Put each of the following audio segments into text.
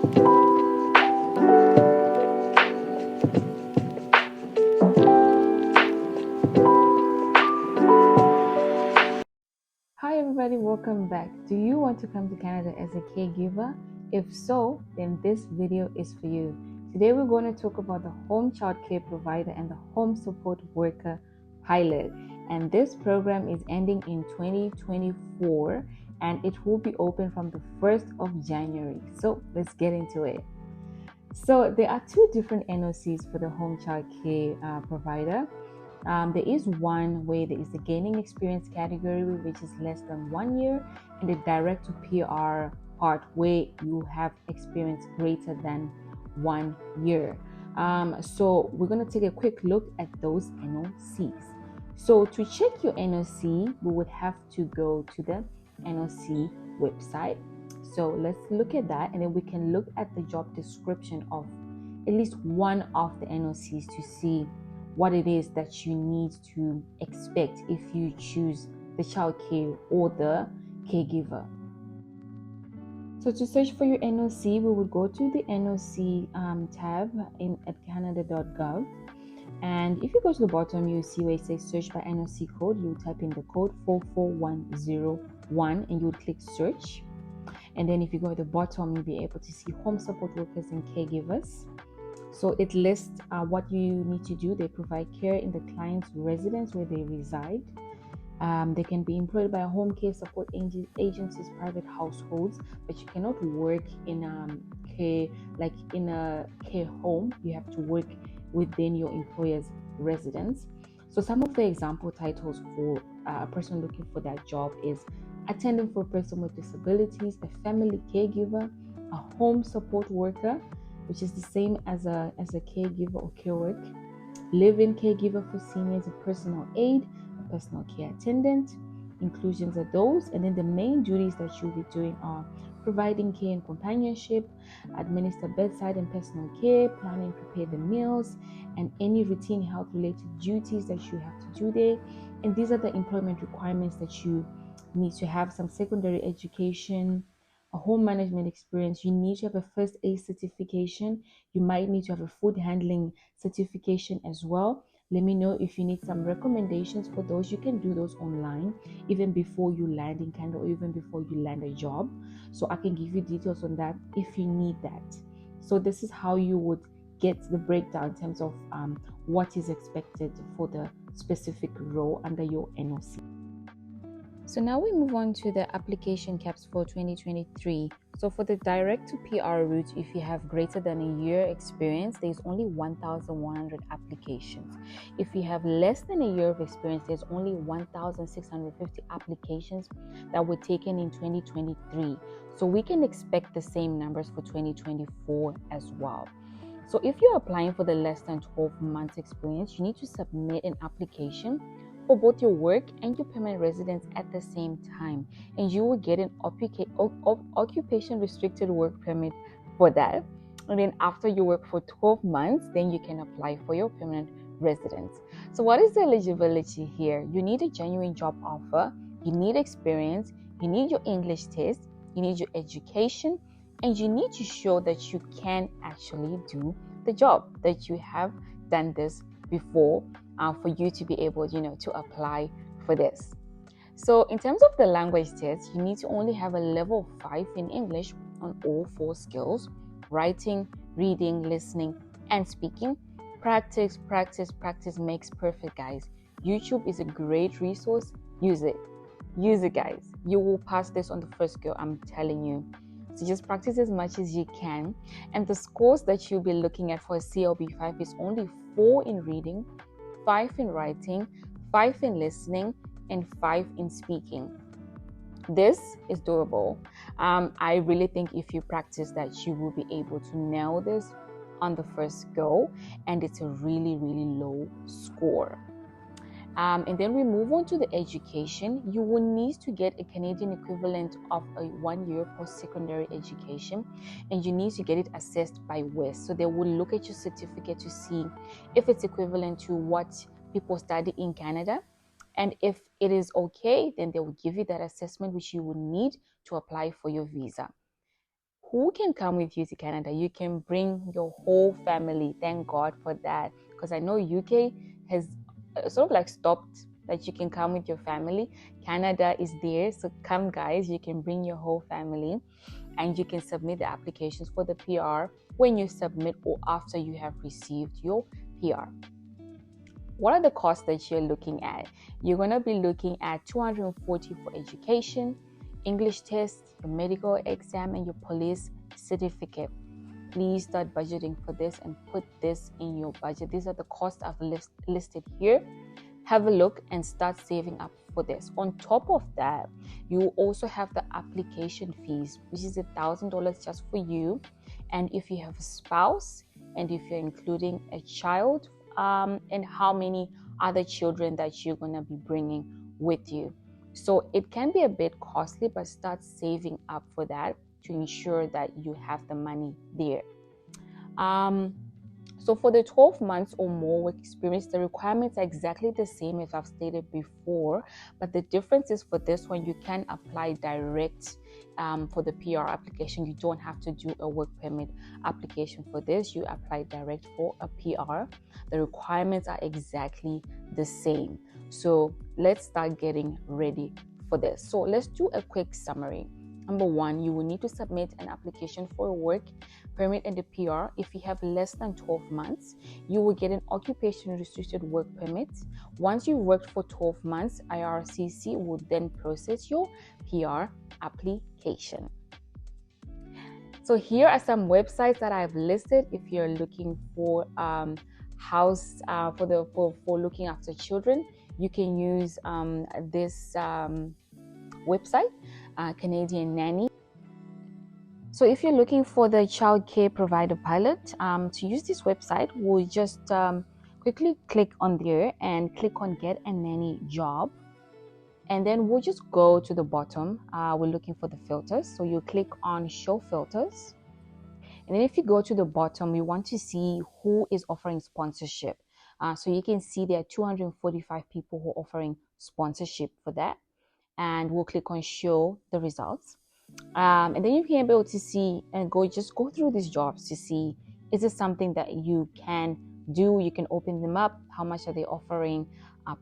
Hi everybody, welcome back. Do you want to come to Canada as a caregiver? If so, then this video is for you. Today we're going to talk about the home child care provider and the home support worker pilot. And this program is ending in 2024 and it will be open from the 1st of January. So let's get into it. So there are two different NOCs for the home child care provider. There is one where there is the gaining experience category, which is less than 1 year, and the direct to PR part where you have experience greater than 1 year. So we're going to take a quick look at those NOCs. So to check your NOC, we would have to go to the NOC website. So let's look at that, and then we can look at the job description of at least one of the NOCs to see what it is that you need to expect if you choose the child care or the caregiver. So to search for your NOC, we would go to the NOC tab at canada.gov. And if you go to the bottom, you see where it says search by NOC code. You type in the code 44101 and you would click search. And then if you go at the bottom, you'll be able to see home support workers and caregivers. So it lists what you need to do. They provide care in the client's residence where they reside. They can be employed by home care support agencies, private households, but you cannot work in care, like in a care home. You have to work within your employer's residence. So some of the example titles for a person looking for that job is attending for a person with disabilities, a family caregiver, a home support worker, which is the same as a caregiver or care work, live-in caregiver for seniors, a personal aid, a personal care attendant. Inclusions are those, and then the main duties that you'll be doing are providing care and companionship, administer bedside and personal care, plan and prepare the meals, and any routine health related duties that you have to do there. And these are the employment requirements that you need to have: some secondary education, a home management experience. You need to have a first aid certification. You might need to have a food handling certification as well. Let me know if you need some recommendations for those. You can do those online even before you land in Canada or even before you land a job. So I can give you details on that if you need that. So this is how you would get the breakdown in terms of what is expected for the specific role under your NOC. So now we move on to the application caps for 2023. So for the direct to PR route, if you have greater than a year experience, there's only 1,100 applications. If you have less than a year of experience, there's only 1,650 applications that were taken in 2023. So we can expect the same numbers for 2024 as well. So if you're applying for the less than 12 months experience, you need to submit an application for both your work and your permanent residence at the same time, and you will get an occupation restricted work permit for that. And then after you work for 12 months, then you can apply for your permanent residence. So what is the eligibility here? You need a genuine job offer, you need experience, you need your English test, you need your education, and you need to show that you can actually do the job, that you have done this before, for you to be able, to apply for this. So in terms of the language test, you need to only have a level 5 in English on all 4 skills: writing, reading, listening, and speaking. Practice, practice, practice makes perfect, guys. YouTube is a great resource. Use it. Use it, guys. You will pass this on the first go, I'm telling you. So just practice as much as you can. And the scores that you'll be looking at for a CLB 5 is only 4 in reading, 5 in writing, 5 in listening, and 5 in speaking. This is doable. I really think if you practice that, you will be able to nail this on the first go, and it's a really, really low score. And then we move on to the education. You will need to get a Canadian equivalent of a 1-year post-secondary education, and you need to get it assessed by WES. So they will look at your certificate to see if it's equivalent to what people study in Canada. And if it is okay, then they will give you that assessment which you will need to apply for your visa. who can come with you to Canada? You can bring your whole family. Thank God for that, because I know UK has sort of like stopped that you can come with your family. Canada is there, so come guys, you can bring your whole family, and you can submit the applications for the PR when you submit or after you have received your PR. What are the costs that you're looking at? You're going to be looking at $240 for education, English test, your medical exam, and your police certificate. Please start budgeting for this and put this in your budget. These are the costs I've listed here. Have a look and start saving up for this. On top of that, you also have the application fees, which is $1,000 just for you. And if you have a spouse, and if you're including a child, and how many other children that you're going to be bringing with you. So it can be a bit costly, but start saving up for that to ensure that you have the money there. So for the 12 months or more work experience, the requirements are exactly the same as I've stated before, but the difference is for this one, you can apply direct for the PR application. You don't have to do a work permit application for this. You apply direct for a PR. The requirements are exactly the same. So let's start getting ready for this. So let's do a quick summary. Number one, you will need to submit an application for a work permit and the PR. If you have less than 12 months, you will get an occupation restricted work permit. Once you've worked for 12 months, IRCC will then process your PR application. So here are some websites that I've listed if you're looking for house for looking after children. You can use this website, Canadian Nanny. So if you're looking for the child care provider pilot, to use this website, we'll just quickly click on there and click on get a nanny job. And then we'll just go to the bottom. We're looking for the filters. So you click on show filters. And then if you go to the bottom, we want to see who is offering sponsorship. So you can see there are 245 people who are offering sponsorship for that. And we'll click on show the results. And then you can be able to see and go through these jobs to see, is this something that you can do? You can open them up. How much are they offering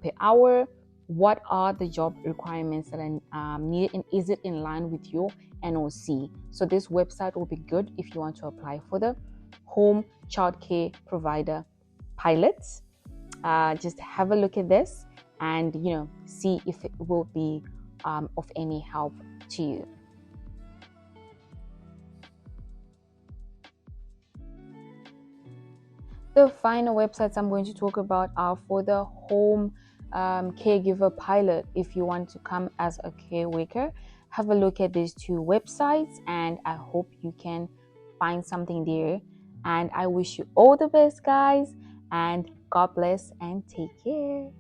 per hour? What are the job requirements that are needed, and is it in line with your NOC? So this website will be good if you want to apply for the home childcare provider pilots. Just have a look at this and see if it will be of any help to you. The final websites I'm going to talk about are for the home caregiver pilot. If you want to come as a care worker, have a look at these two websites, and I hope you can find something there. And I wish you all the best, guys, and God bless and take care.